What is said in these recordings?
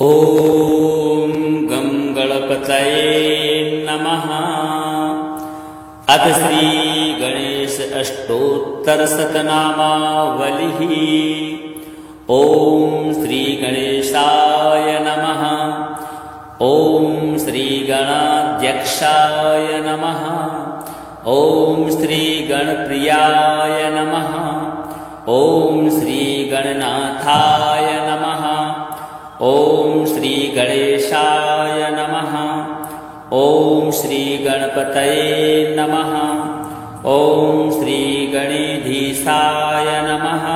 ॐ गं गणपतये नमः। अथ श्री गणेश अष्टोत्तर शतनामावलिः। ॐ श्री गणेशाय नमः। ॐ श्री गणाध्यक्षाय नमः। ॐ श्री गणप्रियाय नमः। ॐ श्री गणनाथाय नमः। ॐ श्री गणेशाय नमः। ॐ श्री गणपतये नमः। ॐ श्री गणेधीशाय नमः।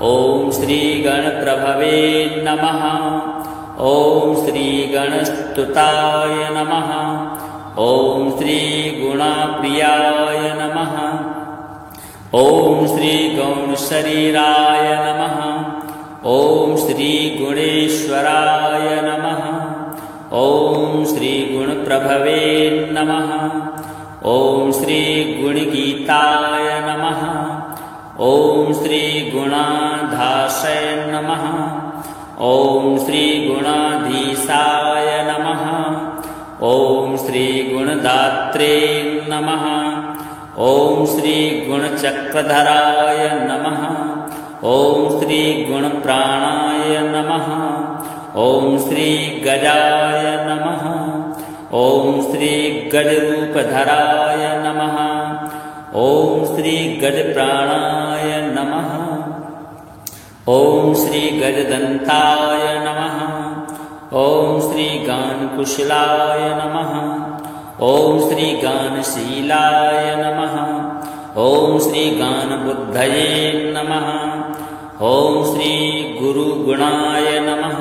ॐ श्री गणप्रभवे नमः। ॐ श्री गणस्तुताय नमः। ॐ श्री गुणप्रियाय नमः। ॐ श्री गौणशरीराय नमः। ॐ श्री गुणेश्वराय नमः। ॐ श्री गुणप्रभवे नमः। ॐ श्री गुणगीताय नमः। ॐ श्री गुणाधाशय नमः। ॐ श्री गुणाधीशाय नमः। ॐ श्री गुणदात्रे नमः। ॐ श्री गुणचक्रधराय नमः। ॐ श्री गुणप्राणाय नमः। ॐ श्री गजाय नमः। ॐ श्री गजरूपधराय नमः। ॐ श्री गजप्राणाय नमः। ॐ श्री गजदन्ताय नमः। ॐ श्री गानकुशलाय नमः। ॐ श्री गानशीलाय नमः। ॐ श्री गानबुद्धये नमः। ॐ श्री गुरुगुणाय नमः।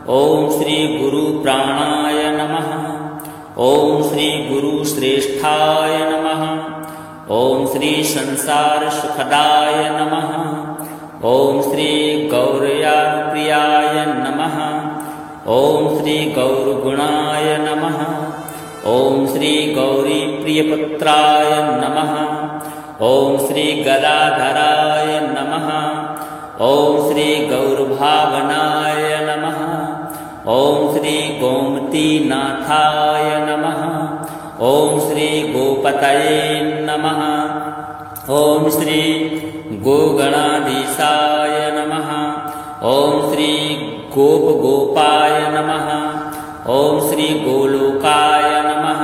ॐ श्री गुरुप्राणाय नमः। ॐ श्री गुरुश्रेष्ठाय नमः। ॐ श्री संसारसुखदाय नमः। ॐ श्री गौरयाप्रियाय नमः। ॐ श्री गौरगुणाय नमः। ॐ श्री गौरीप्रियपुत्राय नमः। ॐ श्री गदाधराय नमः। ॐ श्री गौरभावनाय नमः। ॐ श्री गोमतीनाथाय नमः। ॐ श्री गोपतये नमः। ॐ श्री गोगणाधीशाय नमः। ॐ श्री गोपगोपाय नमः। ॐ श्री गोलोकाय नमः।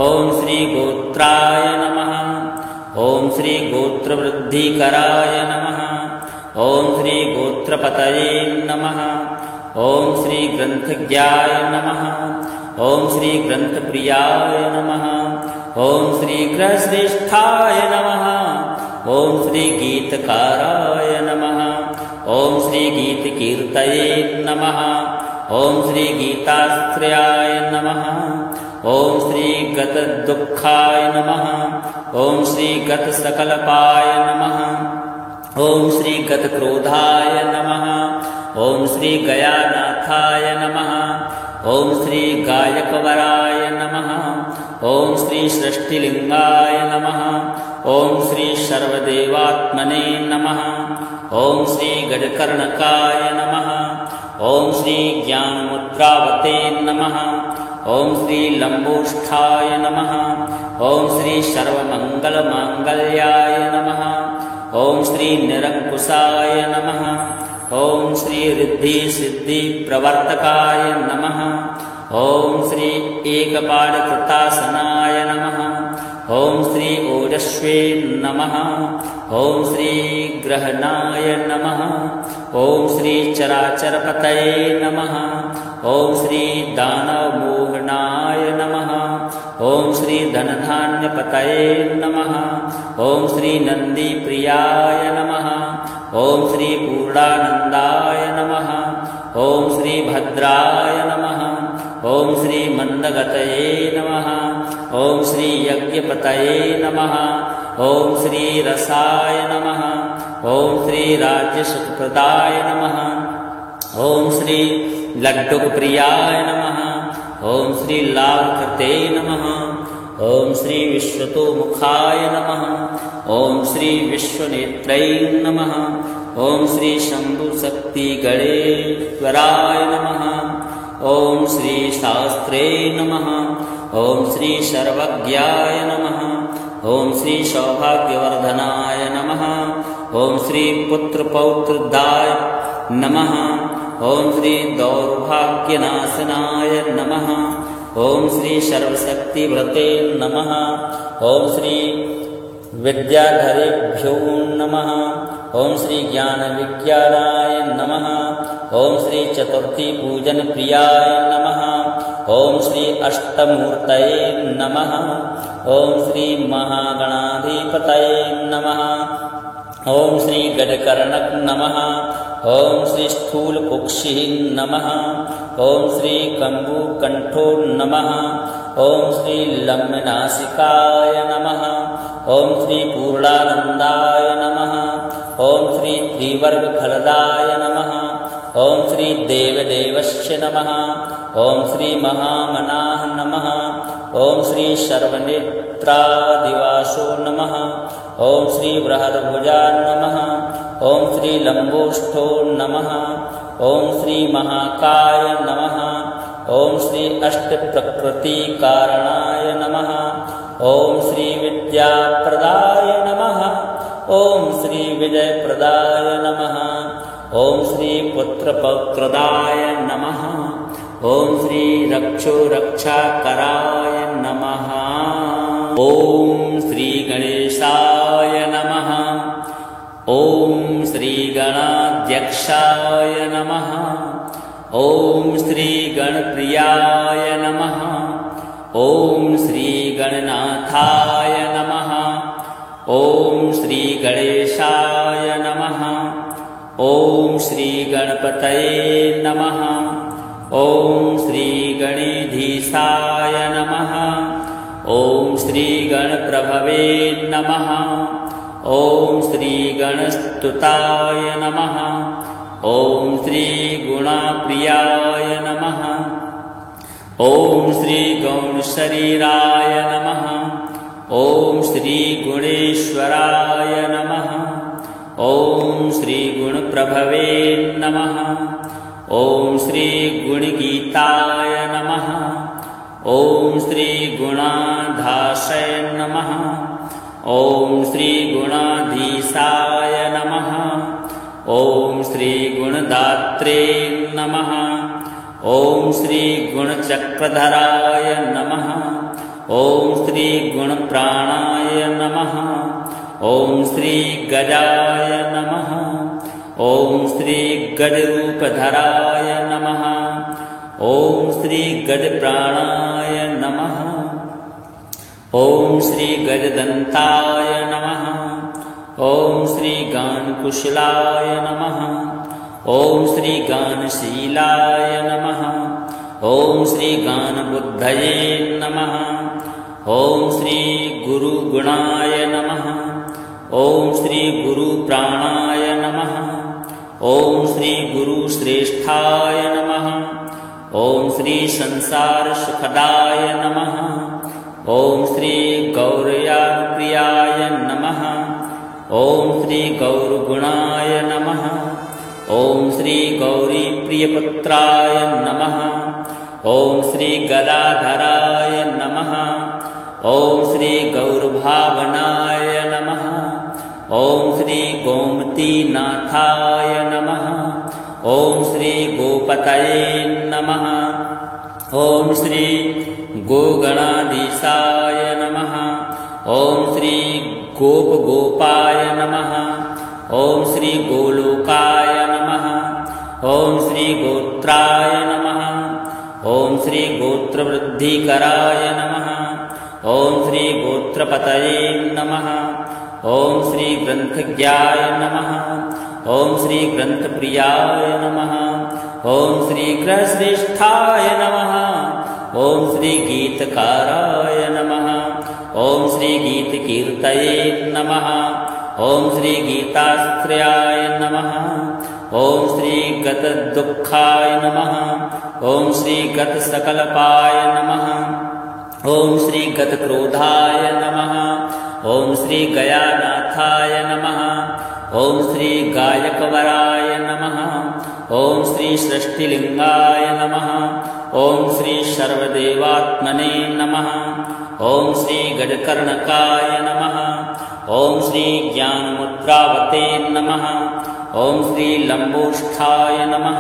ॐ श्री गोत्राय नमः। ॐ श्री गोत्रवृद्धिकराय नमः। ॐ श्री गोत्रपतये नमः। ॐ श्री ग्रन्थज्ञाय नमः। ॐ श्री ग्रन्थप्रियाय नमः। ॐ श्री गृहश्रेष्ठाय नमः। ॐ श्री गीतकाराय नमः। ॐ श्री गीतकीर्तये नमः। ॐ श्री गीताश्रयाय नमः। ॐ श्री गतदुःखाय नमः। ॐ श्री गतसकलपाय नमः। ॐ श्री गतक्रोधाय नमः। ॐ श्री गयानाथाय नमः। ॐ श्री गायकवराय नमः। ॐ श्री सृष्टिलिंगाय नमः। ॐ श्री सर्वदेवात्मने नमः। ॐ श्री गजकर्णकाय नमः। ॐ श्री ज्ञानमुद्रावते नमः। ॐ श्री लंबोष्ठाय नमः। ॐ श्री सर्वमंगलमांगल्याय नमः। ॐ श्री निरंकुशाय नमः। ॐ श्री रिद्धि सिद्धि प्रवर्तकाय नमः। ॐ श्री एकपादकृतासनाय नमः। ॐ श्री ओजस्वे नमः। ॐ श्री ग्रहणाय नमः। ॐ श्री चराचरपतये नमः। ॐ श्री दानवमोहनाय नमः। ॐ श्री धनधान्यपतये नमः। ॐ श्री नंदीप्रियाय नमः। ॐ श्री पूर्णानंदाय नमः। ॐ श्री भद्राय नमः। ॐ श्री मन्दगतये नमः। ॐ श्री यज्ञपतये नमः। ॐ श्री रसाय नमः। ॐ श्री राज्यसुखप्रदाय नमः। ॐ श्री लड्डुकप्रियाय नमः। ॐ श्री लाभकृते नमः। ॐ श्री विश्वतोमुखाय नमः। ॐ श्री विश्वनेत्रै नमः। ओम श्री शंभु शक्ति गणेश्वराय नमः। ओम श्री शास्त्रे नमः। ओम श्री सर्वज्ञाय नमः। ओम श्री सौभाग्यवर्धनाय नमः। ओम श्री पुत्र पौत्रदाय नमः। ओम श्री दौर्भाग्यनाशनाय नमः। ओम श्री सर्वशक्तिव्रते नमः। ओम श्री विद्याधरेभ्यो नमः। ओम श्री ज्ञान विज्ञानाय नमः। ओम श्री चतुर्थी पूजन प्रियाय नमः। ओम श्री अष्टमूर्तये नमः। ओम श्री महागणाधिपतये नमः। ओम श्री गजकर्णक नमः। ओम श्री स्थूलकुक्षिः नमः। ओम श्री कम्बुकण्ठो नमः। ओम श्री लम्बनासिकाय नमः। ओम श्री पूर्णानन्दाय नमः। ओम श्री त्रिवर्गफलदाय नमः। ओम श्री देवदेवस्य नमः। ओम श्री महामनाः नमः। ओम श्री सर्वनेत्रादिवासो नमः। ओम श्री बृहद्भुजा नमः। ओम श्री लंबोष्ठो नमः। ओम श्री महाकाय नमः। ओम श्री अष्टप्रकृतिकारणाय नमः। ओम श्री विद्याप्रदाय नमः। ओम श्री विजयप्रदाय नमः। ओम श्री पुत्रपौत्रदाय नमः। ओम श्री रक्षोरक्षाकराय नमः। ओम श्री गणेशाय नमः। ओम श्री गणाध्यक्षाय नमः। ओम श्री गणप्रियाय नमः। ओम श्री गणनाथाय नमः। ओम श्री गणेशाय नमः। ओम श्री गणपतये नमः। ओम श्री गणेधीशाय नमः। ओम श्री गणप्रभवे नमः। ओम श्री गणस्तुताय नमः। ओम श्री गुणप्रियाय नमः। ओम श्री गौणशरीराय नमः। ओम श्री गुणेश्वराय नमः। ओम श्री गुणप्रभवे नमः। ओम श्री गुणगीताय नमः। ओम श्री गुणाधाशय नमः। ओम श्री गुणाधीशाय नमः। ओम श्री गुणदात्रे नमः। ओम श्री गुणचक्रधराय नमः। ओम श्री गुणप्राणाय नमः। ओम श्री गजाय नमः। ओम श्री गजरूपधराय नमः। ओम श्री गजप्राणाय नमः। ओम श्री गजदन्ताय नमः। ओम श्री गानकुशलाय नमः। ओम श्री गानशीलाय नमः। ओम श्री गानबुद्धये नमः। ओम श्री गुरुगुणाय नमः। ओम श्री गुरुप्राणाय नमः। ओम श्री गुरुश्रेष्ठाय नमः। ओम श्री संसार सुखदाय नमः। ओम श्री गौरयानुप्रियाय नमः। ओम श्री गौरगुणाय नमः। ओम श्री गौरीप्रियपुत्राय नमः। ओम श्री गदाधराय नमः। ओम श्री गौरभावनाय नमः। ओम श्री गोमतीनाथाय नमः। ओम श्री गोपतये नमः। ओम श्री गोगणाधीशाय नमः। ओम श्री गोपगोपाय नमः। ओम श्री गोलोकाय नमः। ओम श्री गोत्राय नमः। ओम श्री गोत्रवृद्धिकराय नमः। ओम श्री गोत्रपतये नमः। ओम श्री ग्रंथज्ञाय नमः। ओम श्री ग्रंथप्रियाय नमः। ओम श्री गृहश्रेष्ठाय नमः। ओम श्री गीतकाराय नमः। ओम श्री गीतकीर्तये नमः। ओम श्री गीताश्रयाय नमः। ओम श्री गतदुःखाय नमः। ओम श्री गतसकलपाय नमः। ओम श्री गतक्रोधाय नमः। ओम श्री गयानाथाय नमः। ओम श्री गायकवराय नमः। ओम श्री सृष्टिलिंगाय नमः। ओम श्री सर्वदेवात्मने नमः। ओम श्री गजकर्णकाय नमः। ओम श्री ज्ञानमुद्रावते नमः। ओम श्री लंबोष्ठाय नमः।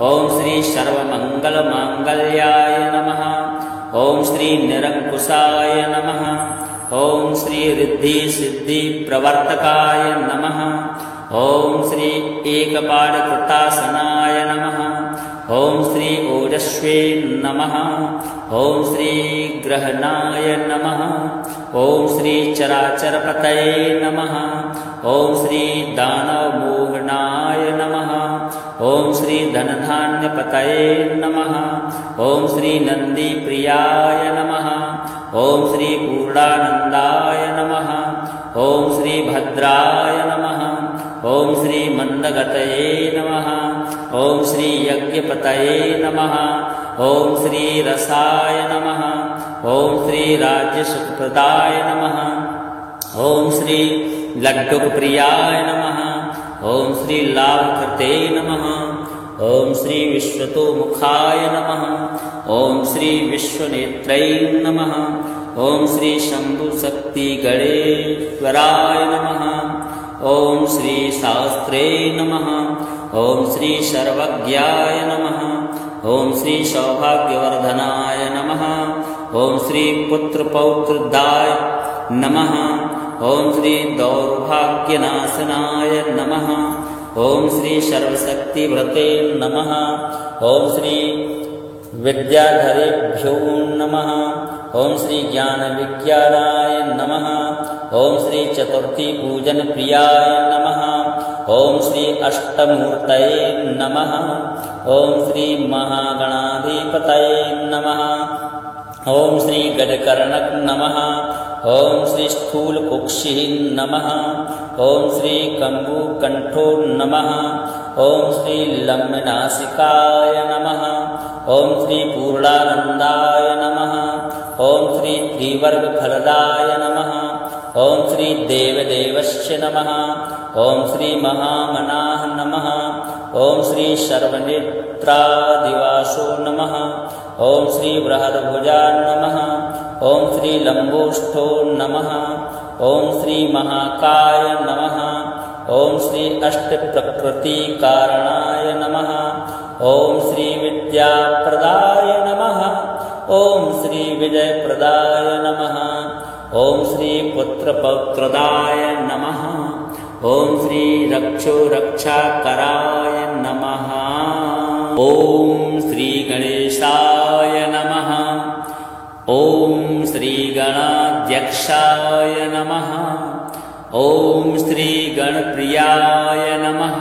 ओम श्री सर्वमंगलमांगल्याय नमः। ओम श्री निरंकुशाय नमः। ओम श्री रिद्धि सिद्धि प्रवर्तकाय नमः। ओम श्री एकपादकृतासनाय नमः। ओम श्री ओजस्वे नमः। ओम श्री ग्रहणाय नमः। ओम श्री चराचरपतये नमः। ओम श्री दानवमोहनाय नमः। ओम श्री धनधान्यपतये नमः। ओम श्री नंदीप्रियाय नमः। ओम श्री पूर्णानंदाय नमः। ओम श्री भद्राय नमः। ओम श्री मंदगतये नमः। ओम श्री यज्ञपतये नमः। ओम श्री रसाय नमः। ओम श्री राज्यसुखप्रदाय नमः। ओम श्री लड्डुकप्रियाय नमः। ओम श्री लाभकृते नमः। ओम श्री विश्वतोमुखाय नमः। ओम श्री विश्वनेत्रै नमः। ओम श्री शंभुशक्ति गणेश्वराय नमः। ओम श्री शास्त्रे नमः। ओम श्री सर्वज्ञाय नमः। ओम श्री सौभाग्यवर्धनाय नमः। ओम श्री पुत्रपौत्रदाय नमः। ओम श्री दौर्भाग्यनाशनाय नमः। ओम श्री सर्वशक्तिव्रते नमः। ओम श्री विद्याधरेभ्यो नमः। ओम श्री ज्ञानविज्ञानाय नमः। ओम श्री चतुर्थी पूजन प्रियाय नमः। ओम श्री अष्टमूर्तये नमः। ओम श्री महागणाधिपतये नमः। ओम श्री गजकर्णक नमः। ओम श्री स्थूलकुक्षिः नमः। ओम श्री कम्बुकण्ठो नमः। ओम श्री लम्बनासिकाय नमः। ओम श्री पूर्णानंदाय नमः। ओम श्री त्रिवर्गफलदाय नमः। ओम श्री देवदेवस्य नमः। ओम श्री महामनाः नमः। ओम श्री सर्वनेत्रादिवासो नमः। ओम श्री बृहद्भुजा नमः। ओम श्री लंबोष्ठो नमः। ओम श्री महाकाय नमः। ओम श्री अष्टप्रकृतिकारणाय नमः। ओम श्री विद्याप्रदाय नमः। ओम श्री विजयप्रदाय नमः। ओम श्री पुत्रपौत्रदाय नमः। ओम श्री रक्षोरक्षाकराय नमः। ओम श्री गणेशाय नमः। ओम श्री गणाध्यक्षाय नमः। ओम श्री गणप्रियाय नमः।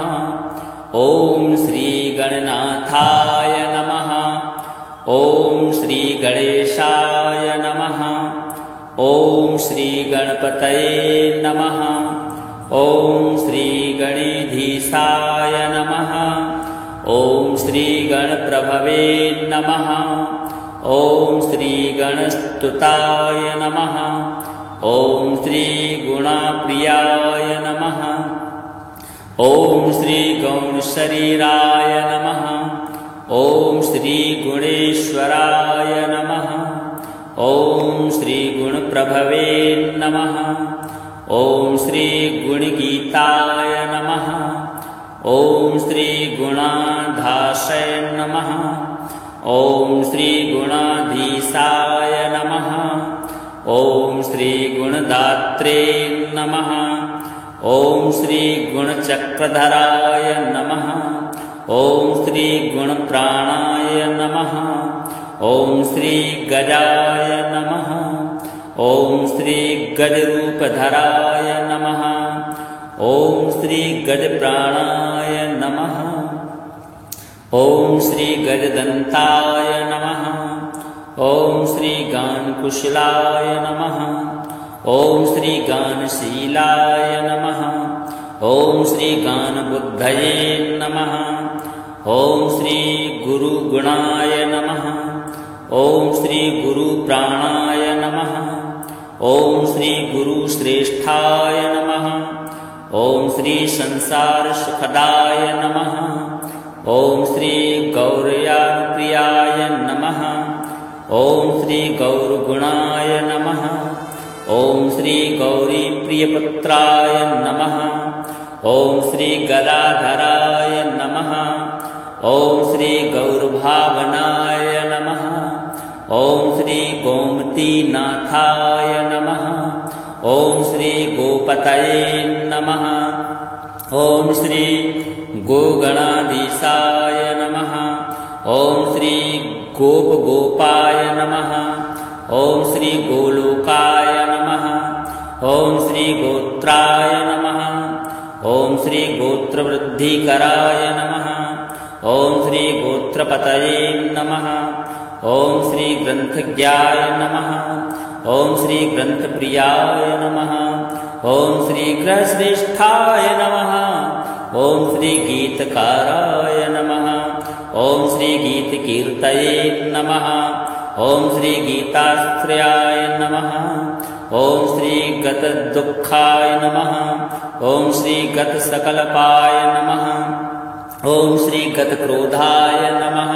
ओम श्री गणनाथाय नमः। ओम श्री गणेशाय नमः। ओम श्री गणपतये नमः। ओम श्री गणेधीशाय नमः। ओम श्री गणप्रभवे नमः। ओम श्री गणस्तुताय नमः। ओम श्री गुणाप्रियाय नमः। ओम श्री गौणशरीराय नमः। ओम श्री गुणेश्वराय नमः। ओम श्री गुणप्रभवे नमः। ओम श्री गुणगीताय नमः। ओम श्री गुणाधाशय नमः। ओम श्री गुणाधीशाय नमः। ओम श्री गुणदात्रे नमः। ओम श्री गुणचक्रधराय नमः। ओम श्री गुणप्राणाय नमः। ओम श्री गजाय नमः। ओम श्री गजरूपधराय नमः। ओम श्री गजप्राणाय नमः। ओम श्री गजदंताय नमः। ओम श्री गानकुशलाय नमः। ओम श्री गानशीलाय नमः। ओम श्री गानबुद्धये नमः। ओम श्री गुरुगुणाय नमः। ओम श्री गुरुप्राणाय नमः। ओम श्री गुरुश्रेष्ठाय नमः। ओम श्री संसार सुखदाय नमः। ओम श्री गौरयानुप्रियाय नमः। ओम श्री गौरगुणाय नमः। ओम श्री गौरी प्रियपुत्राय नमः। ओम श्री गदाधराय नमः। ओम श्री गौरभावनाय नमः। ओम श्री गोमतीनाथाय नमः। ओम श्री गोपतये नमः। ओम श्री गोगणाधीशाय नमः। ओम श्री गोपगोपाय नमः। ओम श्री गोलोकाय नमः। ओम श्री गोत्राय नमः। ओम श्री गोत्रवृद्धिकराय नमः। ओम श्री गोत्रपतये नमः। ओम श्री ग्रंथज्ञाय नमः। ओम श्री ग्रंथप्रियाय नमः। ओम श्री गृहश्रेष्ठाय नमः। ओम श्री गीतकाराय नमः। ओम श्री गीतकीर्तये नमः। ओम श्री गीताश्रयाय नमः। ओम श्री गतदुःखाय नमः। ओम श्री गतसकलपाय नमः। ओम श्री गतक्रोधाय नमः।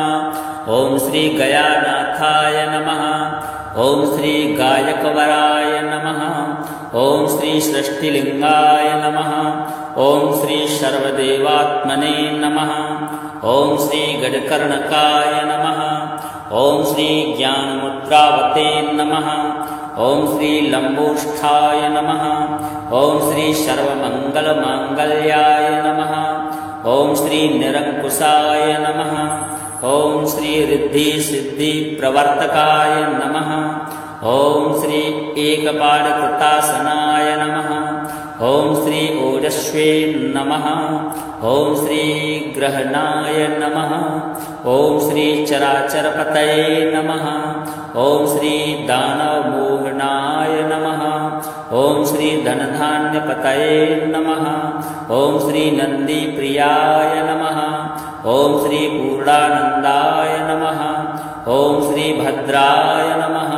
ओम श्री गयानाथाय नमः। ओम श्री गायकवराय नमः। ओम श्री सृष्टिलिंगाय नमः। ओम श्री सर्वदेवात्मने नमः। ओम श्री गजकर्णकाय नमः। ओम श्री ज्ञानमुद्रावते नमः। ओम श्री लंबोष्ठाय नमः। ओम श्री सर्वमंगलमांगल्याय नमः। ओम श्री निरंकुशाय नमः। ओम श्री रिद्धि सिद्धि प्रवर्तकाय नमः। ओम श्री एकपादकृतासनाय नमः। ओम श्री ओजस्वे नमः। ओम श्री ग्रहणाय नमः। ओम श्री चराचरपतये नमः। ओम श्री दानवमोहनाय नमः। ओम श्री धनधान्यपतये नमः। ओम श्री नंदीप्रियाय नमः। ओम श्री पूर्णानंदाय नमः। ओम श्री भद्राय नमः।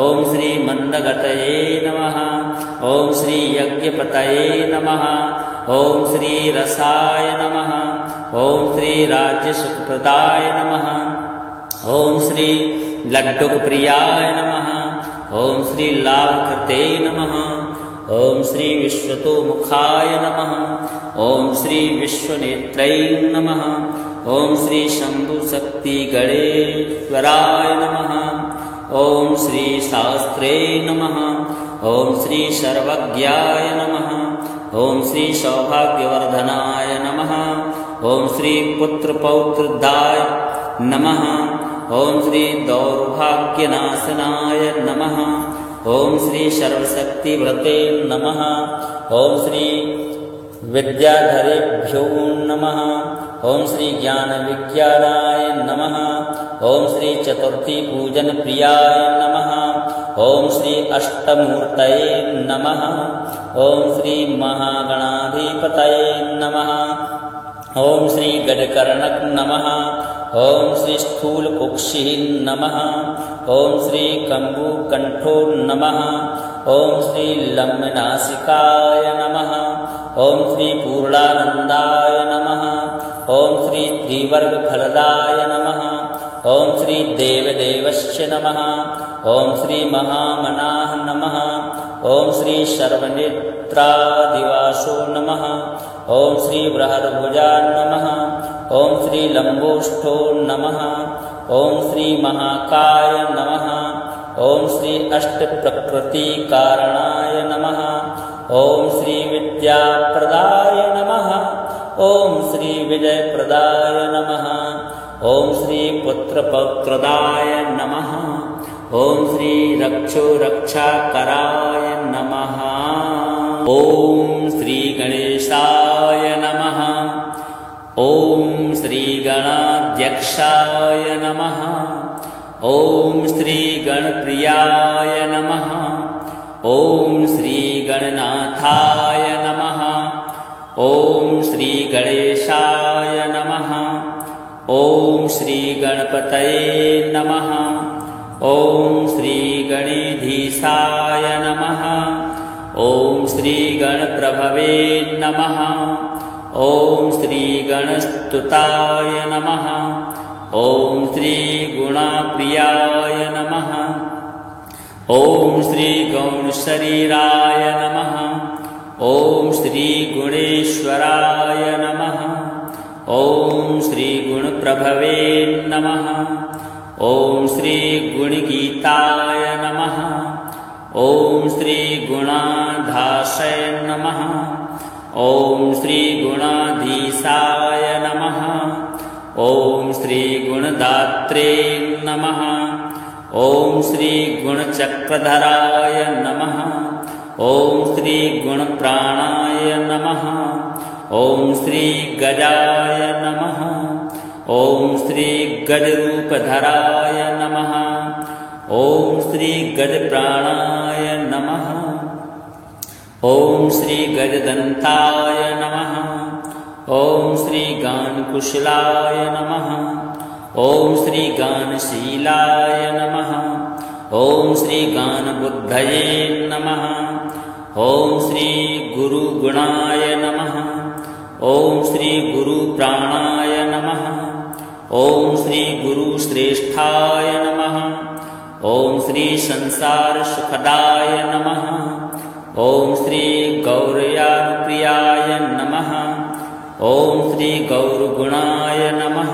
ओम श्री मंदगतये नमः। ओम श्री यज्ञपतये नमः। ओम श्री रसाय नमः। ओम श्री राज्यसुखप्रदाय नमः। ओम श्री लड्डुकप्रियाय नमः। ओम श्री लाभकृते नमः। ओम श्री विश्वतोमुखाय नमः। ओम श्री विश्वनेत्रै नमः। ओम श्री शंभुशक्ति गणेश्वराय नमः। ओम श्री शास्त्रे नमः। ओम श्री सर्वज्ञाय नमः। ओम श्री सौभाग्यवर्धनाय नमः। ओम श्री पुत्रपौत्रदाय नमः। ओम श्री दौर्भाग्यनाशनाय नमः। ओम श्री सर्वशक्तिव्रते नमः। ओम श्री विद्याधरेभ्यो नमः। ओम श्री ज्ञानविज्ञानाय नमः। ओम श्री चतुर्थी पूजन प्रियाय नमः। ओम श्री अष्टमूर्तये नमः। ओम श्री महागणाधिपतये नमः। ओम श्री गजकर्णक नमः। ओम श्री स्थूलकुक्षि नमः। ओम श्री कम्बुकंठो नमः। ओम श्री लम्बनासिकाय नमः। ओम श्री पूर्णानंदाय नमः। ओम श्री त्रिवर्गफलदाय नमः। ओम श्री देवदेवस्य नमः। ओम श्री महामनाः नमः। ओम श्री सर्वनेत्रादिवासो नमः। ओम श्री बृहद्भुजा नमः। ओम श्री लंबोष्ठो नमः। ओम श्री महाकाय नमः। ओम श्री अष्टप्रकृति कारणाय नमः। ओम श्री विद्याप्रदाय नमः। ओम श्री विजयप्रदाय नमः। ओम श्री पुत्रपौत्रदाय नमः। ओम श्री रक्षोरक्षाकराय नमः। ओम श्री गणेशाय नमः। ओम श्री गणाध्यक्षाय नमः। ओम श्री गणप्रियाय नमः। ओम श्री गणनाथाय नमः। ओम श्री गणेशाय नमः। ओम श्री गणपतये नमः। ओम श्री गणेधीशाय नमः। ॐ श्री गणप्रभवे नमः। ॐ श्री गणस्तुताय नमः। ॐ श्री गुणाप्रियाय नमः। ॐ श्री गौणशरीराय नमः। ॐ श्री गुणेश्वराय नमः। ॐ श्री गुणप्रभवे नमः। ॐ श्री गुणगीताय नमः। ॐ श्री गुणाधाशय नमः। ॐ श्री गुणाधीशाय नमः। ॐ श्री गुणदात्रे नमः। ॐ श्री गुणचक्रधराय नमः। ॐ श्री गुणप्राणाय नमः। ॐ श्री गजाय नमः। ॐ श्री गजरूपधराय नमः। ॐ श्री गजप्राणाय नमः। ॐ श्री गजदन्ताय नमः। ॐ श्री गानकुशलाय नमः। ॐ श्री गानशीलाय नमः। ॐ श्री गानबुद्धये नमः। ॐ श्री गुरुगुणाय नमः। ॐ श्री गुरुप्राणाय नमः। ॐ श्री गुरुश्रेष्ठाय नमः। ॐ श्री संसारसुखदाय नमः। ॐ श्री गौरयानुप्रियाय नमः। ॐ श्री गौरगुणाय नमः।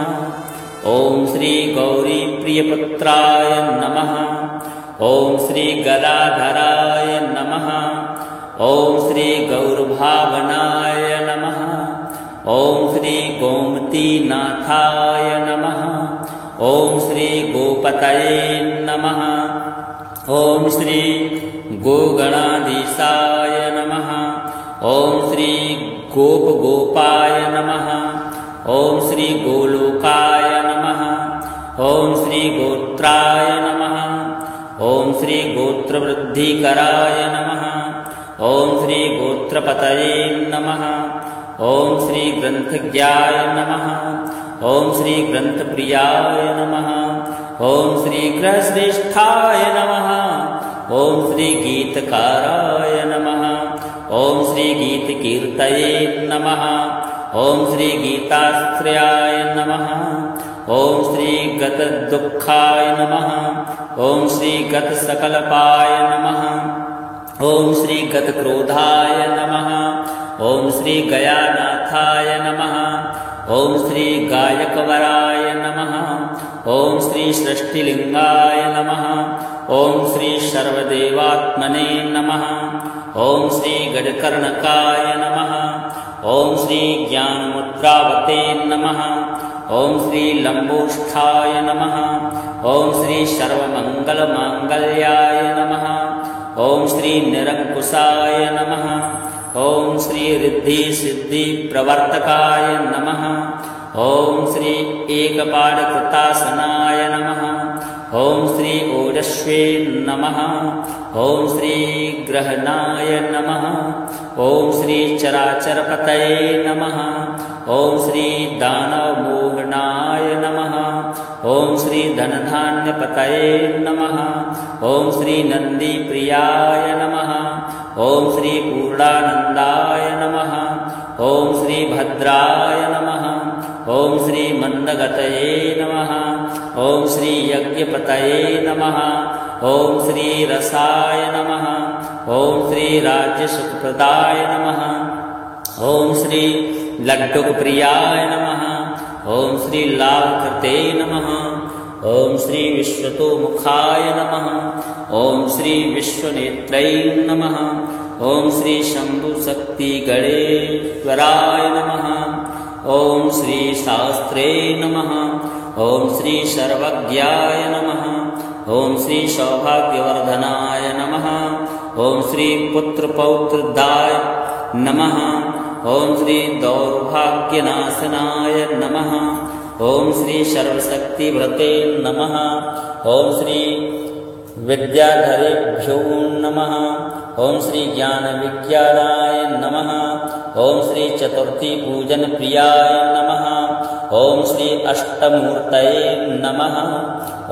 ॐ श्री गौरीप्रियपुत्राय नमः। ॐ श्री गदाधराय नमः। ॐ श्री गौरभावनाय नमः। ॐ श्री गोमतीनाथाय नमः। ॐ श्री गोपतये नमः। ॐ श्री गोगणाधीशाय नमः। ॐ श्री गोपगोपाय नमः। ॐ श्री गोलोकाय नमः। ॐ श्री गोत्राय नमः। ॐ श्री गोत्रवृद्धिकराय नमः। ॐ श्री गोत्रपतये नमः। ॐ श्री ग्रन्थज्ञाय नमः। ॐ श्री ग्रन्थप्रियाय नमः। ॐ श्री गृहश्रेष्ठाय नमः। ॐ श्री गीतकाराय नमः। ॐ श्री गीतकीर्तये नमः। ॐ श्री गीताश्रयाय नमः। ॐ श्री गतदुःखाय नमः। ॐ श्री गतसकलपाय नमः। ॐ श्री गतक्रोधाय नमः। ॐ श्री गयानाथाय नमः। ॐ श्री गायकवराय नमः। ॐ श्री सृष्टिलिंगाय नमः। ॐ श्री सर्वदेवात्मने नमः। ॐ श्री गजकर्णकाय नमः। ॐ श्री ज्ञानमुद्रावते नमः। ॐ श्री लंबोष्ठाय नमः। ॐ श्री सर्वमंगलमांगल्याय नमः। ॐ श्री निरंकुशाय नमः। ॐ श्री रिद्धि सिद्धि प्रवर्तकाय नमः। ॐ श्री एकपादकृतासनाय नमः। ॐ श्री ओजस्वे नमः। ॐ श्री ग्रहणाय नमः। ॐ श्री चराचरपतये नमः। ॐ श्री दानवमोहनाय नमः। ॐ श्री धनधान्यपतये नमः। ॐ श्री नन्दीप्रियाय नमः। ॐ श्री पूर्णानन्दाय नमः। ॐ श्री भद्राय नमः। ॐ श्री मन्दगतये नमः। ॐ श्री यज्ञपतये नमः। ॐ श्री रसाय नमः। ॐ श्री राज्यसुखप्रदाय नमः। ॐ श्री लड्डुकप्रियाय नमः। ॐ श्री लाभकृते नमः। ॐ श्री विश्वतोमुखाय नमः। ॐ श्री विश्वनेत्रै नमः। ॐ श्री शंभुशक्ति गणेश्वराय नमः। ॐ श्री शास्त्रे नमः। ॐ श्री सर्वज्ञाय नमः। ॐ श्री सौभाग्यवर्धनाय नमः। ॐ श्री पुत्रपौत्रदाय नमः। ॐ श्री दौर्भाग्यनाशनाय नमः। ॐ श्री सर्वशक्तिव्रते नमः। ॐ श्री विद्याधरेभ्यो नमः। ॐ श्री ज्ञानविज्ञानाय नमः। ॐ श्री चतुर्थी पूजन प्रियाय नमः। ॐ श्री अष्टमूर्तये नमः।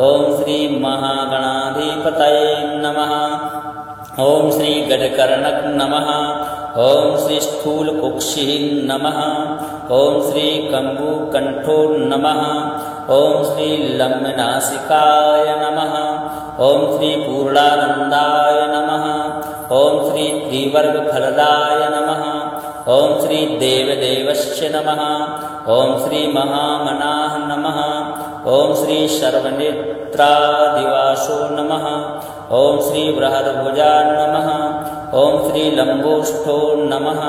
ॐ श्री महागणाधिपतये नमः। ओम श्री गजकर्णक नमः। ओम श्री स्थूलकुक्षिः नमः। ओम श्री कम्बुकण्ठो नमः। ओम श्री लम्बनासिकाय नमः। ओम श्री पूर्णानन्दाय नमः। ओम श्री त्रिवर्गफलदाय नमः। ओम श्री देवदेवस्य नमः। ओम श्री महामनाः नमः। ओम श्री सर्वनेत्रादिवासो नमः। ओम श्री बृहद्भुजाय नमः। ओम श्री लम्बोष्ठो नमः।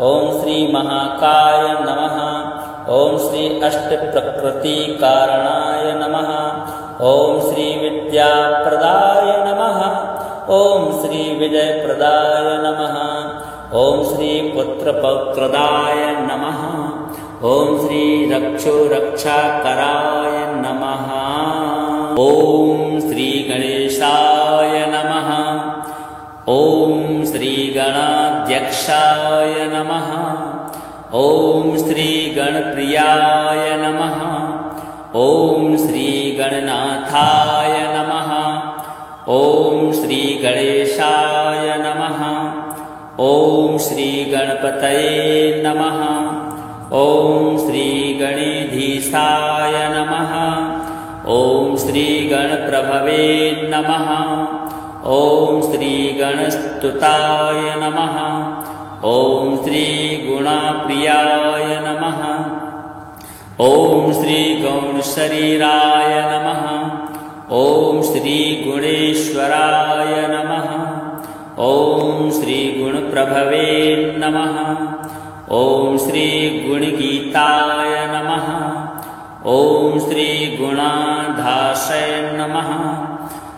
ओम श्री महाकाय नमः। ओम श्री अष्टप्रकृतिकारणाय नमः। ओम श्री विद्याप्रदाय नमः। ओम श्री विजयप्रदाय नमः। ओम श्री पुत्रपौत्रदाय नमः। ओम श्री रक्षोरक्षाकराय नमः। ओम श्री गणेशाय नमः। ओम श्री गणाध्यक्षाय नमः। ओम श्री गणप्रियाय नमः। ओम श्री गणनाथाय नमः। ओम श्री गणेशाय नमः। ओम श्री गणपतये नमः। ओम श्री गणेधीशाय नमः। ओम श्री गणप्रभवे नमः। ओम श्री गणस्तुताय नमः। ओम श्री गुणाप्रियाय नमः। ओम श्री गौणशरीराय नमः। ओम श्री गुणेश्वराय नमः। ओम श्री गुणप्रभवे नमः। ओम श्री गुणगीताय नमः। ओम श्री गुणाधाशय नमः।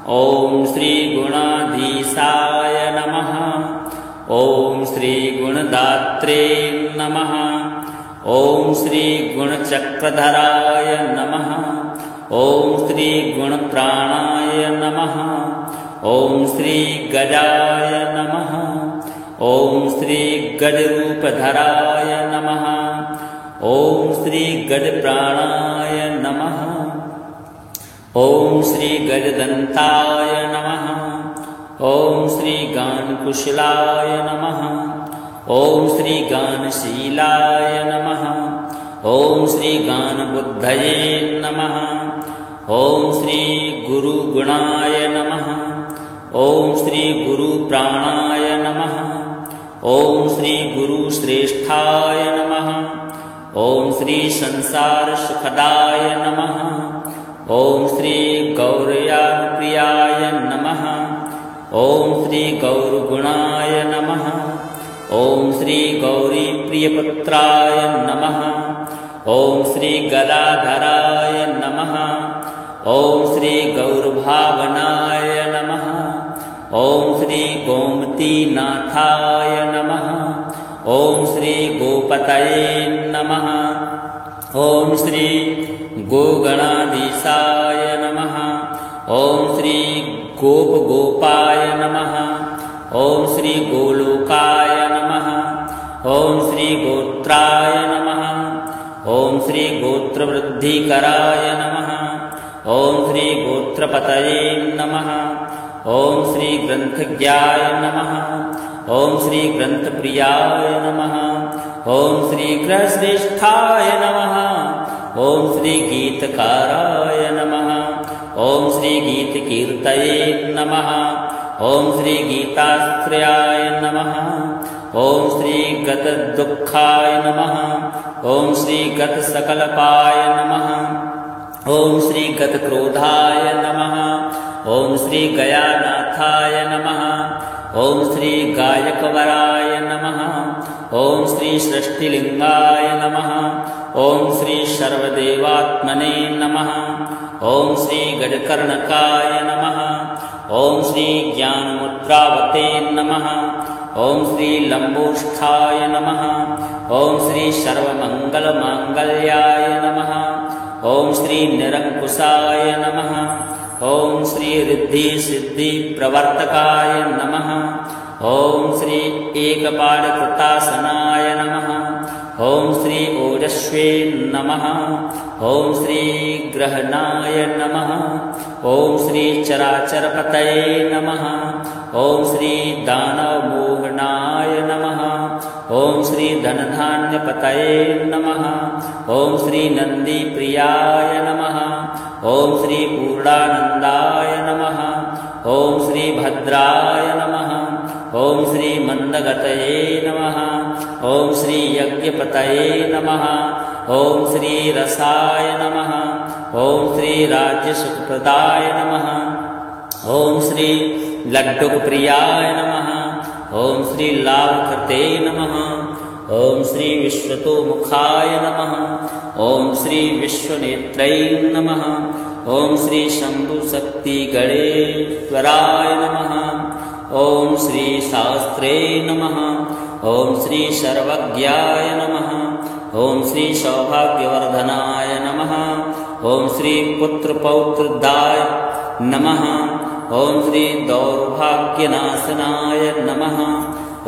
ओम श्री गुणाधीशाय नमः। ओम श्री गुणदात्रे नमः। ओम श्री गुणचक्रधराय नमः। ओम श्री गुणप्राणाय नमः। ओम श्री गजाय नमः। ओम श्री गजरूपधराय नमः। ओम श्री गजप्राणाय नमः। ओम श्री गजदन्ताय नमः। ओम श्री गानकुशलाय नमः। ओम श्री गानशीलाय नमः। ओम श्री गानबुद्धये नमः। ओम श्री गुरुगुणाय नमः। ओम श्री गुरुप्राणाय नमः। ओम श्री गुरुश्रेष्ठाय नमः। ओम श्री संसारसुखदाय नमः। ओम श्री गौरयाप्रियाय नमः। ओम श्री गौरगुणाय नमः। ओम श्री गौरीप्रियपुत्राय नमः। ओम श्री गदाधराय नमः। ओम श्री गौरभावनाय नमः। ओम श्री गोमतीनाथाय नमः। ओम श्री गोपतये नमः। ओम श्री गोगणाधीशाय नमः। ओम श्री गोपगोपाय नमः। ओम श्री गोलोकाय नमः। ओम श्री गोत्राय नमः। ओम श्री गोत्रवृद्धिकराय नमः। ओम श्री गोत्रपतये नमः। ओम श्री ग्रंथज्ञाय नमः। ओम श्री ग्रंथप्रियाय नमः। ओम श्री गृहश्रेष्ठाय नमः। ओम श्री गीतकाराय नमः। ओम श्री गीतकीर्तये नमः। ओम श्री गीताश्रयाय नमः। ओम श्री गतदुःखाय नमः। ओम श्री गतसकलपाय नमः। ओम श्री गतक्रोधाय नमः। ओम श्री गयानाथाय नमः। ओम श्री गायकवराय नमः। ओम श्री सृष्टिलिंगाय नमः। ओम श्री सर्वदेवात्मने नमः। ओम श्री गजकर्णकाय नमः। ओम श्री ज्ञानमुद्रावते नमः। ओम श्री लंबोष्ठाय नमः। ओम श्री सर्वमंगलमांगल्याय नमः। ओम श्री निरंकुशाय नमः। ओम श्री रिद्धि सिद्धि प्रवर्तकाय नमः। ओम श्री एकपालकृतासनाय नमः। ॐ श्री ओजस्वे नमः। ॐ श्री ग्रहणाय नमः। ॐ श्री चराचरपतये नमः। ॐ श्री दानवमोहनाय नमः। ॐ श्री धनधान्यपतये नमः। ॐ श्री नन्दीप्रियाय नमः। ॐ श्री पूर्णानन्दाय नमः। ॐ श्री भद्राय नमः। ॐ श्री मन्दगतये नमः। ॐ श्री यज्ञपतये नमः। ॐ श्री रसाय नमः। ॐ श्री राज्यसुखप्रदाय नमः। ॐ श्री लड्डुकप्रियाय नमः। ॐ श्री लाभकृते नमः। ॐ श्री विश्वतोमुखाय नमः। ॐ श्री विश्वनेत्रै नमः। ॐ श्री शम्भुशक्तिगणेश्वराय नमः। ॐ श्री शास्त्रे नमः। ॐ श्री सर्वज्ञाय नमः। ॐ श्री सौभाग्यवर्धनाय नमः। ॐ श्री पुत्रपौत्रदाय नमः। ॐ श्री दौर्भाग्यनाशनाय नमः।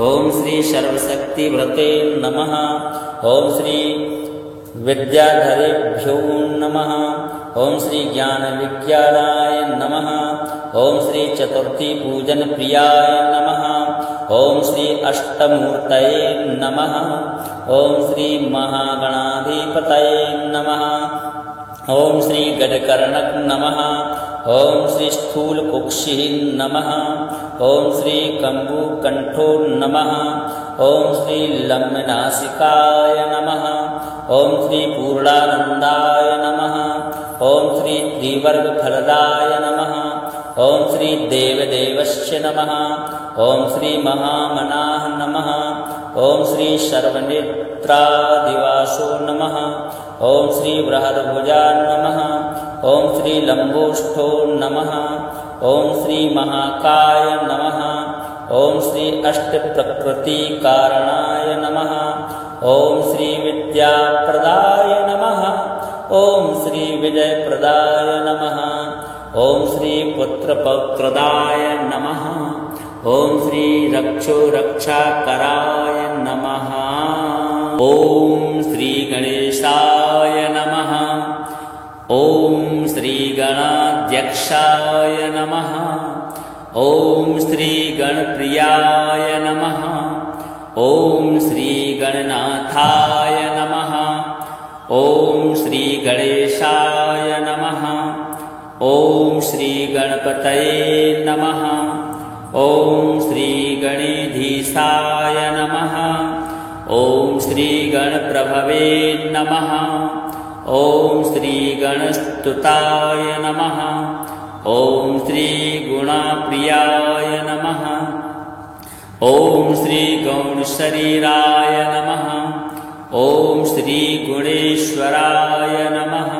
ॐ श्री सर्वशक्तिव्रते नमः। ॐ श्री विद्याधरेभ्यो नमः। ॐ श्री ज्ञानविज्ञानाय नमः। ॐ श्री चतुर्थी पूजन प्रियाय नमः। ॐ श्री अष्टमूर्तये नमः। ॐ श्री महागणाधिपतये नमः। ॐ श्री गजकर्णक नमः। ॐ श्री स्थूलकुक्षिः नमः। ॐ श्री कम्बुकण्ठो नमः। ॐ श्री लम्बनासिकाय नमः। ॐ श्री पूर्णानन्दाय नमः। ॐ श्री त्रिवर्गफलदाय नमः। ॐ श्री देवदेवस्य नमः। ॐ श्री महामनाः नमः। ॐ श्री सर्वनेत्रादिवासो नमः। ॐ श्री बृहद्भुजा नमः। ॐ श्री लम्बोष्ठो नमः। ॐ श्री महाकाय नमः। ॐ श्री अष्टप्रकृतिकारणाय नमः। ॐ श्री विद्याप्रदाय नमः। ॐ श्री विजयप्रदाय नमः। ॐ श्री पुत्रपौत्रदाय नमः। ॐ श्री रक्षोरक्षाकराय नमः। ॐ श्री गणेशाय नमः। ॐ श्री गणाध्यक्षाय नमः। ॐ श्री गणप्रियाय नमः। ॐ श्री गणनाथाय नमः। ॐ श्री गणेशाय नमः। ॐ श्री गणपतये नमः। ॐ श्री गणेधीशाय नमः। ॐ श्री गणप्रभवे नमः। ॐ श्री गणस्तुताय नमः। ॐ श्री गुणप्रियाय नमः। ॐ श्री गौणशरीराय नमः। ॐ श्री गुणेश्वराय नमः।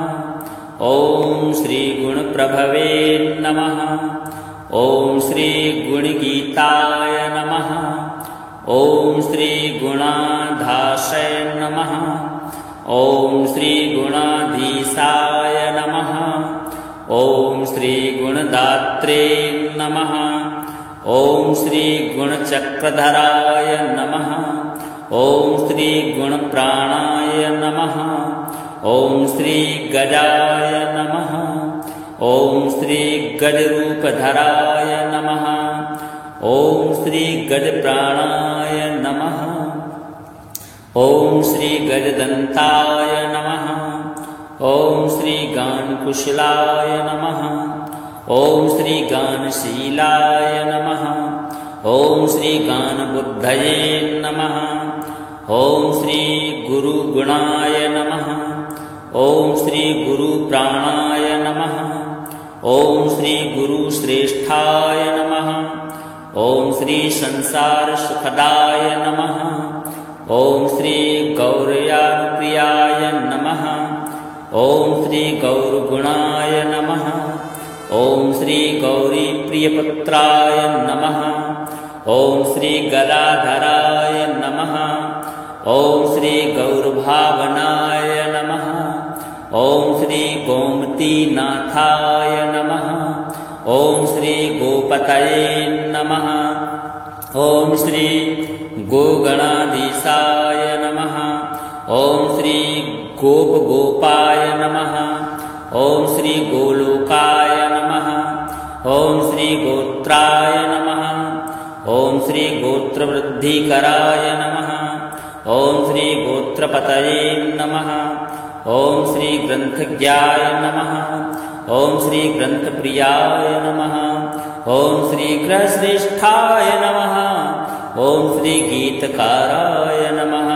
ॐ श्री गुणप्रभवे नमः। ॐ श्री गुणगीताय नमः। ॐ श्री गुणाधाशय नमः। ॐ श्री गुणाधीशाय नमः। ॐ श्री गुणदात्रे नमः। ॐ श्री गुणचक्रधराय नमः। ॐ श्री गुणप्राणाय नमः। ॐ श्री गजाय नमः। ॐ श्री गजरूपधराय नमः। ॐ श्री गजप्राणाय नमः। ॐ श्री गजदन्ताय नमः। ॐ श्री गानकुशलाय नमः। ॐ श्री गानशीलाय नमः। ॐ श्री गानबुद्धये नमः। ॐ श्री गुरुगुणाय नमः। ॐ श्री गुरुप्राणाय नमः। ॐ श्री गुरुश्रेष्ठाय नमः। ॐ श्री संसारसुखदाय नमः। ॐ श्री गौरयाप्रियाय नमः। ॐ श्री गौरगुणाय नमः। ॐ श्री गौरीप्रियपुत्राय नमः। ॐ श्री गदाधराय नमः। ॐ श्री गौरभावनाय नमः। ॐ श्री गोमतीनाथाय नमः। ॐ श्री गोपतये नमः। ॐ श्री गोगणाधीशाय नमः। ॐ श्री गोपगोपाय नमः। ॐ श्री गोलोकाय नमः। ॐ श्री गोत्राय नमः। ॐ श्री गोत्रवृद्धिकराय नमः। ॐ श्री गोत्रपतये नमः। ॐ श्री ग्रन्थज्ञाय नमः। ॐ श्री ग्रन्थप्रियाय नमः। ॐ श्री गृहश्रेष्ठाय नमः। ॐ श्री गीतकाराय नमः।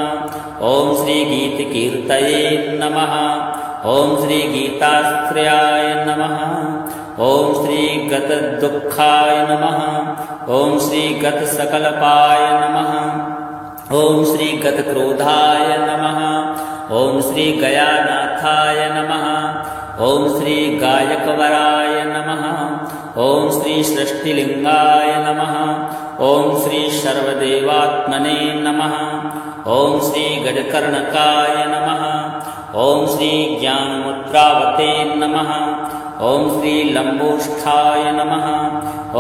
ॐ श्री गीतकीर्तये नमः। ॐ श्री गीताश्रयाय नमः। ॐ श्री गतदुःखाय नमः। ॐ श्री गतसकलपाय नमः। ॐ श्री गतक्रोधाय नमः। ॐ श्री गयानाथाय नमः। ॐ श्री गायकवराय नमः। ॐ श्री सृष्टिलिङ्गाय नमः। ॐ श्री सर्वदेवात्मने नमः। ॐ श्री गजकर्णकाय नमः। ॐ श्री ज्ञानमुद्रावते नमः। ॐ श्री लम्बोष्ठाय नमः।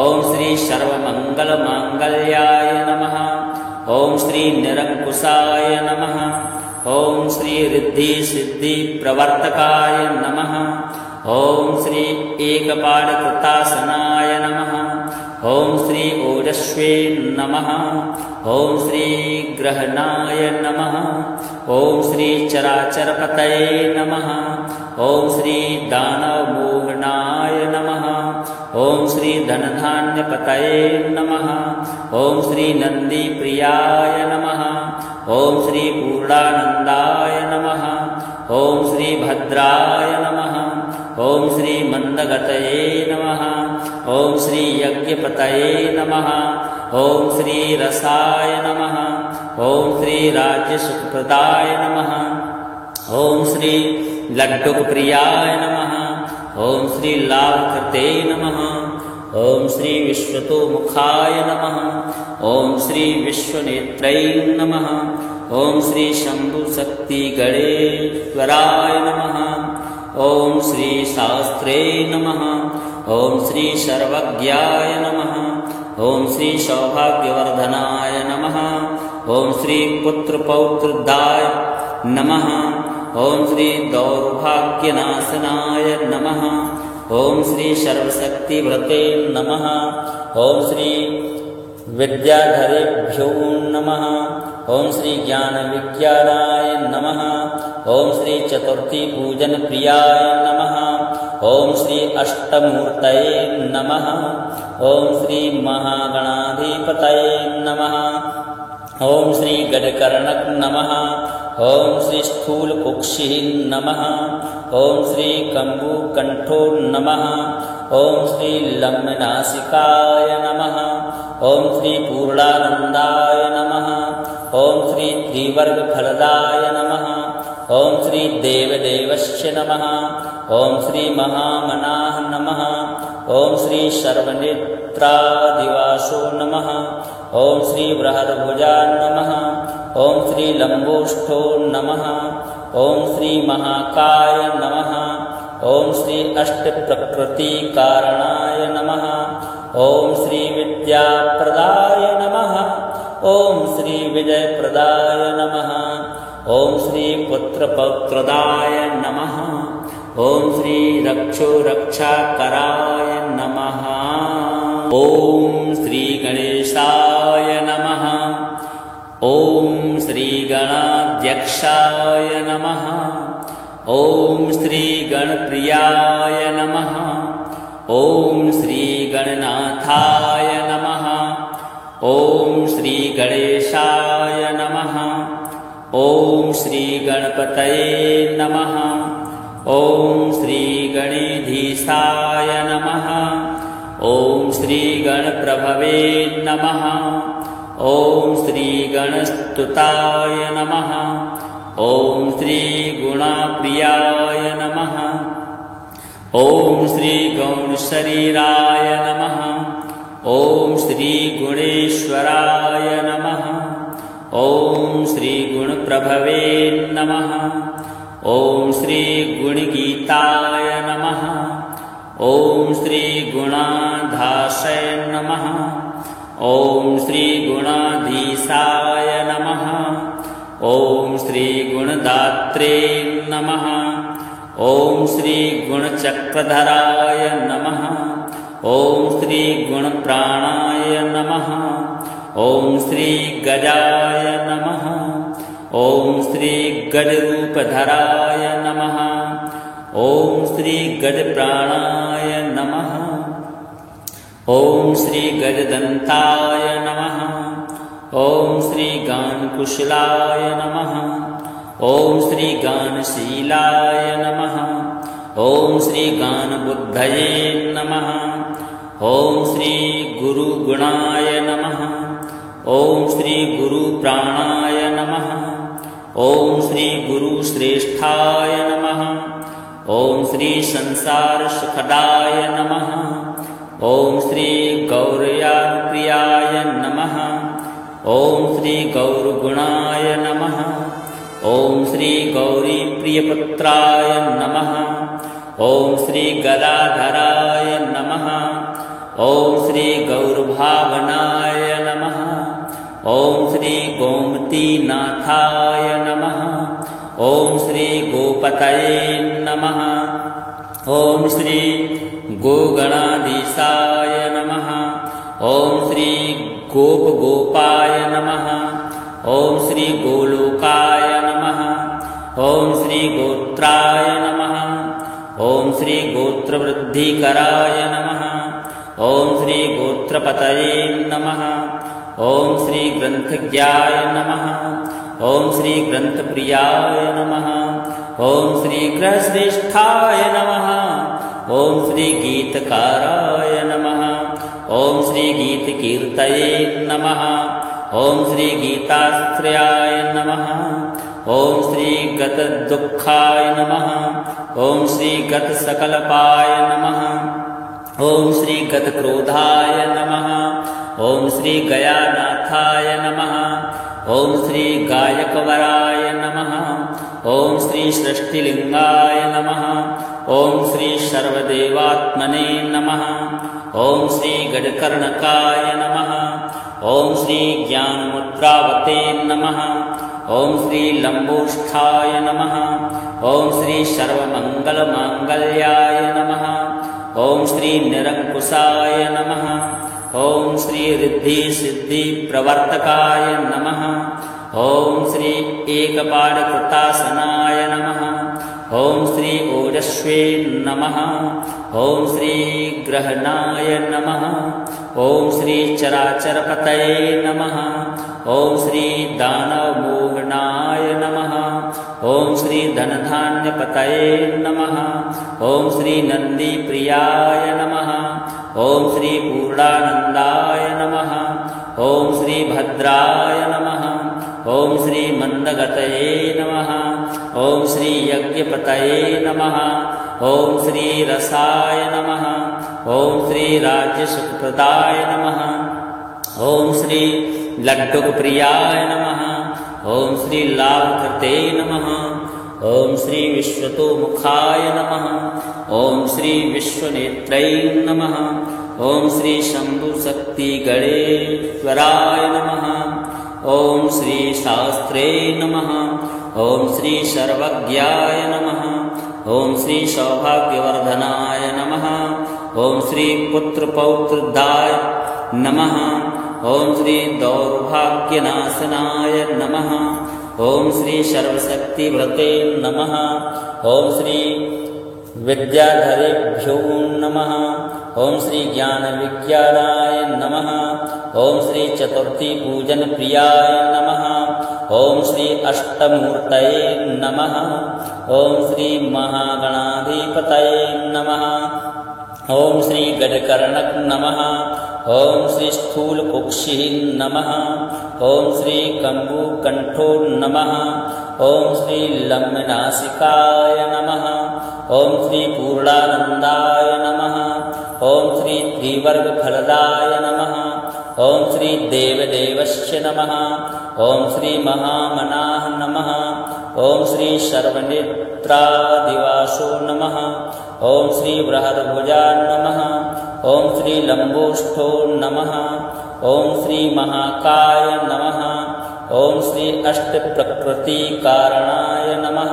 ॐ श्री सर्वमङ्गलमाङ्गल्याय नमः। ॐ श्री निरङ्कुशाय नमः। ॐ श्री रिद्धिसिद्धिप्रवर्तकाय नमः। ॐ श्री एकपालकृतासनाय नमः। ॐ श्री ओजस्वे नमः। ॐ श्री ग्रहणाय नमः। ॐ श्री चराचरपतये नमः। ॐ श्री दानवमोहनाय नमः। ॐ श्री धनधान्यपतये नमः। ॐ श्री नन्दीप्रियाय नमः। ॐ श्री पूर्णानन्दाय नमः। ॐ श्री भद्राय नमः। ॐ श्री मन्दगतये नमः। ॐ श्री यज्ञपतये नमः। ॐ श्री रसाय नमः। ॐ श्री राज्यसुखप्रदाय नमः। ॐ श्री लड्डुकप्रियाय नमः। ॐ श्री लाभकृते नमः। ॐ श्री विश्वतोमुखाय नमः। ॐ श्री विश्वनेत्रै नमः। ॐ श्री शम्भुशक्तिगणेश्वराय नमः। ॐ श्री शास्त्रे नमः। ॐ श्री सर्वज्ञाय नमः। ॐ श्री सौभाग्यवर्धनाय नमः। ॐ श्री पुत्रपौत्रदाय नमः। ॐ श्री दौर्भाग्यनाशनाय नमः। ॐ श्री सर्वशक्तिव्रते नमः। ॐ श्री विद्याधरेभ्यो नमः। ॐ श्री ज्ञानविज्ञानाय नमः। ॐ श्री चतुर्थी पूजन प्रियाय नमः। ॐ श्री अष्टमूर्तये नमः। ॐ श्री महागणाधिपतये नमः। ॐ श्री गजकर्णक नमः। ॐ श्री स्थूलकुक्षिः नमः। ॐ श्री कम्बुकण्ठो नमः। ॐ श्री लम्बनासिकाय नमः। ॐ श्री पूर्णानन्दाय नमः। ॐ श्री त्रिवर्गफलदाय नमः। ॐ श्री देवदेवस्य नमः। ॐ श्री महामनाः नमः। ॐ श्री सर्वनेत्रादिवासो नमः। ॐ श्री बृहद्भुजा नमः। ॐ श्री लम्बोष्ठो नमः। ॐ श्री महाकाय नमः। ॐ श्री अष्टप्रकृतिकारणाय नमः। ॐ श्री विद्याप्रदाय नमः। ॐ श्री विजयप्रदाय नमः। ॐ श्री पुत्रपौत्रदाय नमः। ॐ श्री रक्षोरक्षाकराय नमः। ॐ श्री गणेशाय नमः। ॐ श्री गणाध्यक्षाय नमः। ॐ श्री गणप्रियाय नमः। ॐ श्री गणनाथाय नमः। ॐ श्री गणेशाय नमः। ॐ श्री गणपतये नमः। ॐ श्री गणेधीशाय नमः। ॐ श्री गणप्रभवे नमः। ॐ श्री गणस्तुताय नमः। ॐ श्री गुणप्रियाय नमः। ॐ श्री गौणशरीराय नमः। ॐ श्री गुणेश्वराय नमः। ॐ श्री गुणप्रभवे नमः। ॐ श्री गुणगीताय नमः। ॐ श्री गुणाधाशय नमः। ॐ श्री गुणाधीशाय नमः। ॐ श्री गुणदात्रे नमः। ॐ श्री गुणचक्रधराय नमः। ॐ श्री गुणप्राणाय नमः। ॐ श्री गजाय नमः। ॐ श्री गजरूपधराय नमः। ॐ श्री गजप्राणाय नमः। ॐ श्री गजदन्ताय नमः। ॐ श्री गानकुशलाय नमः। ॐ श्री गानशीलाय नमः। ॐ श्री गानबुद्धये नमः। ॐ श्री गुरुगुणाय नमः। ॐ श्री गुरुप्राणाय नमः। ॐ श्री गुरुश्रेष्ठाय नमः। ॐ श्री संसारसुखदाय नमः। ॐ श्री गौरयानुप्रियाय नमः। ॐ श्री गौरगुणाय नमः। ॐ श्री गौरीप्रियपुत्राय नमः। ॐ श्री गदाधराय नमः। ॐ श्री गौरभावनाय नमः। ॐ श्री गोमतीनाथाय नमः। ॐ श्री गोपतये नमः। ॐ श्री गोगणाधीशाय नमः। ॐ श्री गोपगोपाय नमः। ॐ श्री गोलोकाय नमः। ॐ श्री गोत्राय नमः। ॐ श्री गोत्रवृद्धिकराय नमः। ॐ श्री गोत्रपतये नमः। ॐ श्री ग्रन्थज्ञाय नमः। ॐ श्री ग्रन्थप्रियाय नमः। ॐ श्री गृहश्रेष्ठाय नमः। ॐ श्री गीतकाराय नमः। ॐ श्री गीतकीर्तये नमः। ॐ श्री गीताश्रयाय नमः। ॐ श्री गतदुःखाय नमः। ॐ श्री गतसकलपाय नमः। ॐ श्री गतक्रोधाय नमः। ॐ श्री गयानाथाय नमः। ॐ श्री गायकवराय नमः। ॐ श्री सृष्टिलिंगाय नमः। ॐ श्री सर्वदेवात्मने नमः। ॐ श्री गजकर्णकाय नमः। ॐ श्री ज्ञानमुद्रावते नमः। ॐ श्री लंबोष्ठाय नमः। ॐ श्री सर्वमंगलमांगल्याय नमः। ॐ श्री निरंकुशाय नमः। ॐ श्री रिद्धि सिद्धि प्रवर्तकाय नमः। ॐ श्री एकपादकृतासनाय नमः। ॐ श्री ओजस्वे नमः। ॐ श्री ग्रहणाय नमः। ॐ श्री चराचरपतये नमः। ॐ श्री दानवमोहनाय नमः। ॐ श्री धनधान्यपतये नमः। ॐ श्री नंदीप्रियाय नमः। ॐ श्री पूर्णानंदाय नमः। ॐ श्री भद्राय नमः। ॐ श्री मंदगतये नमः। ॐ श्री यज्ञपतये नमः। ॐ श्री रसाय नमः। ॐ श्री राज्यसुखप्रदाय नमः। ॐ श्री लड्डुकप्रियाय नमः। ॐ श्री लाभकृते नमः। ॐ श्री विश्वतोमुखाय नमः। ॐ श्री विश्वनेत्रै नमः। ॐ श्री शंभुशक्ति गणेश्वराय नमः। ॐ श्री शास्त्रे नमः। ॐ श्री सर्वज्ञाय नमः। ॐ श्री सौभाग्यवर्धनाय नमः। ॐ श्री पुत्रपौत्रदाय नमः। ॐ श्री दौर्भाग्यनाशनाय नमः। ॐ श्री सर्वशक्तिव्रते नमः। ॐ श्री विद्याधरेभ्यो नमः। ॐ श्री ज्ञानविज्ञानाय नमः। ॐ श्री चतुर्थी पूजन प्रियाय नमः। ॐ श्री अष्टमूर्तये नमः। ॐ श्री महागणाधिपतये नमः। ॐ श्री गजकर्णक नमः। ॐ श्री स्थूलकुक्षिः नमः। ॐ श्री कम्बुकण्ठो नमः। ॐ श्री लम्बनासिकाय नमः। ॐ श्री पूर्णानंदाय नमः। ॐ श्री त्रिवर्गफलदाय नमः। ॐ श्री देवदेवस्य नमः। ॐ श्री महामनाः नमः। ॐ श्री सर्वनेत्रादिवासो नमः। ॐ श्री बृहद्भुजा नमः। ॐ श्री लंबोष्ठो नमः। ॐ श्री महाकाय नमः। ॐ श्री अष्टप्रकृतिकारणाय नमः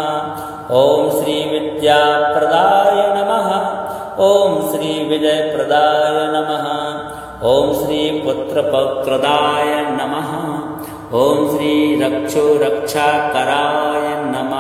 ॐ श्री विद्याप्रदाय नमः ॐ श्री विजयप्रदाय नमः ॐ श्री पुत्रपौत्रदाय नमः ॐ श्री रक्षोरक्षाकराय नमः